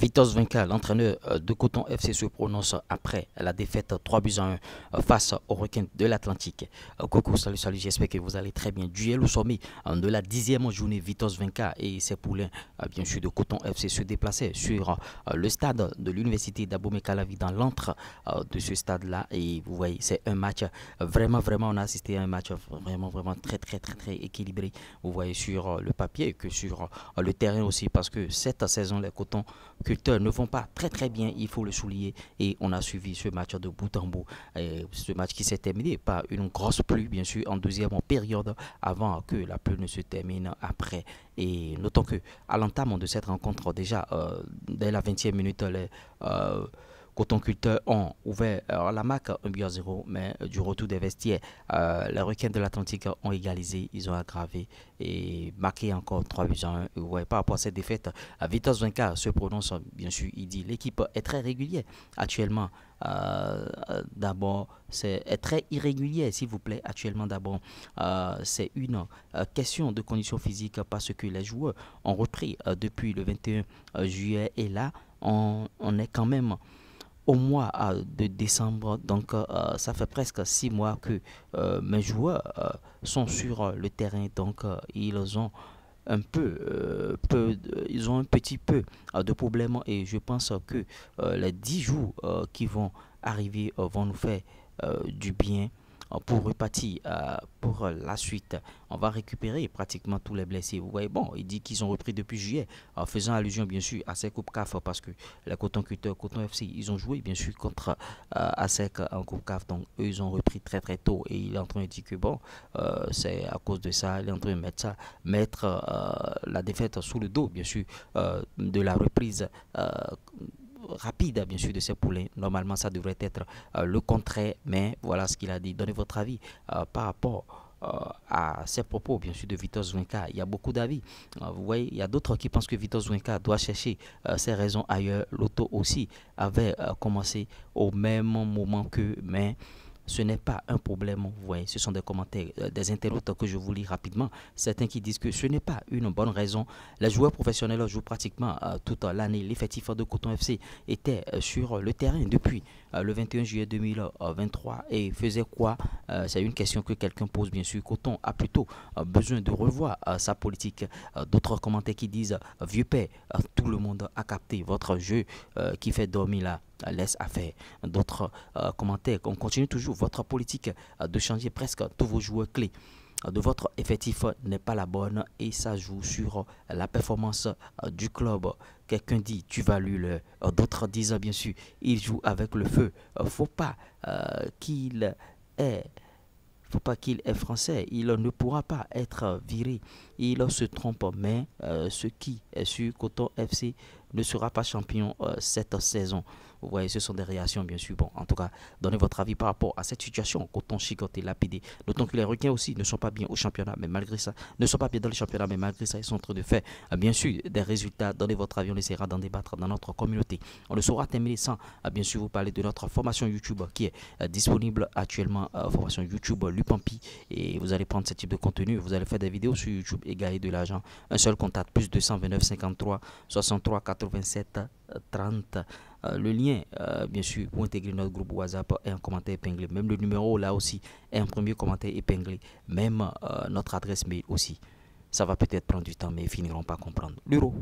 Vitos Vinca, l'entraîneur de Coton FC, se prononce après la défaite 3 buts à 1 face aux requins de l'Atlantique. Coucou, salut, salut, j'espère que vous allez très bien. Duel au sommet de la 10e journée, Vitos Vinca et ses poulains, bien sûr, de Coton FC se déplaçaient sur le stade de l'université d'Abomey Calavi, dans l'antre de ce stade-là. Et vous voyez, c'est un match vraiment, on a assisté à un match vraiment très équilibré. Vous voyez sur le papier que sur le terrain aussi, parce que cette saison, les Coton culteurs ne vont pas très bien, il faut le souligner. Et on a suivi ce match de bout en bout. Et ce match qui s'est terminé par une grosse pluie, bien sûr, en deuxième période, avant que la pluie ne se termine après. Et notons que à l'entame de cette rencontre, déjà dès la 20e minute, les Coton Culteurs ont ouvert la marque 1 but à 0, mais du retour des vestiaires, les requins de l'Atlantique ont égalisé, ils ont aggravé et marqué encore 3 buts à 1. Et vous voyez, par rapport à cette défaite, Vitos Vinca se prononce, bien sûr, il dit l'équipe est très régulière actuellement. D'abord, c'est très irrégulier, s'il vous plaît. Actuellement, d'abord, c'est une question de conditions physiques, parce que les joueurs ont repris depuis le 21 juillet, et là, on est quand même au mois de décembre. Donc ça fait presque 6 mois que mes joueurs sont sur le terrain. Donc ils ont ils ont un petit peu de problèmes, et je pense que les 10 jours qui vont arriver vont nous faire du bien pour repartir pour la suite. On va récupérer pratiquement tous les blessés. Vous voyez, bon, il dit qu'ils ont repris depuis juillet, en faisant allusion bien sûr à ces coupes CAF, parce que les Coton Cutters, Coton FC, ils ont joué bien sûr contre ASEC en coupe CAF. Donc eux, ils ont repris très tôt, et il est en train de dire que bon, c'est à cause de ça, il est en train de mettre la défaite sous le dos bien sûr de la reprise rapide, bien sûr, de ces poulains. Normalement, ça devrait être le contraire, mais voilà ce qu'il a dit. Donnez votre avis par rapport à ces propos, bien sûr, de Vitos Vinca. Il y a beaucoup d'avis. Vous voyez, il y a d'autres qui pensent que Vitos Vinca doit chercher ses raisons ailleurs. L'auto aussi avait commencé au même moment que, mais ce n'est pas un problème. Vous voyez, ce sont des commentaires des internautes que je vous lis rapidement. Certains qui disent que ce n'est pas une bonne raison. Les joueurs professionnels jouent pratiquement toute l'année. L'effectif de Coton FC était sur le terrain depuis le 21 juillet 2023, et faisait quoi? C'est une question que quelqu'un pose, bien sûr. Coton a plutôt besoin de revoir sa politique. D'autres commentaires qui disent vieux père, tout le monde a capté votre jeu qui fait dormir là. Laisse à faire. D'autres commentaires, on continue toujours. Votre politique de changer presque tous vos joueurs clés de votre effectif n'est pas la bonne, et ça joue sur la performance du club. Quelqu'un dit tu vas lui le, d'autres disent bien sûr il joue avec le feu. Faut pas qu'il ait faut pas qu'il est français, il ne pourra pas être viré. Il se trompe, mais ce qui est sûr, Coton FC ne sera pas champion cette saison. Vous voyez, ce sont des réactions, bien sûr. Bon, en tout cas, donnez votre avis par rapport à cette situation. Coton chicoté, lapidé. Notons que les requins aussi ne sont pas bien au championnat, mais malgré ça, ne sont pas bien dans le championnat, mais malgré ça, ils sont en train de faire, bien sûr, des résultats. Donnez votre avis, on essaiera d'en débattre dans notre communauté. On le saura terminer sans, bien sûr, vous parler de notre formation YouTube qui est disponible actuellement. Formation YouTube Lupampi, et vous allez prendre ce type de contenu. Vous allez faire des vidéos sur YouTube et gagner de l'argent. Un seul contact, plus 229 53 63 87 30. Le lien, bien sûr, pour intégrer notre groupe WhatsApp est en commentaire épinglé. Même le numéro là aussi est en premier commentaire épinglé. Même notre adresse mail aussi. Ça va peut-être prendre du temps, mais ils finiront par comprendre. L'euro.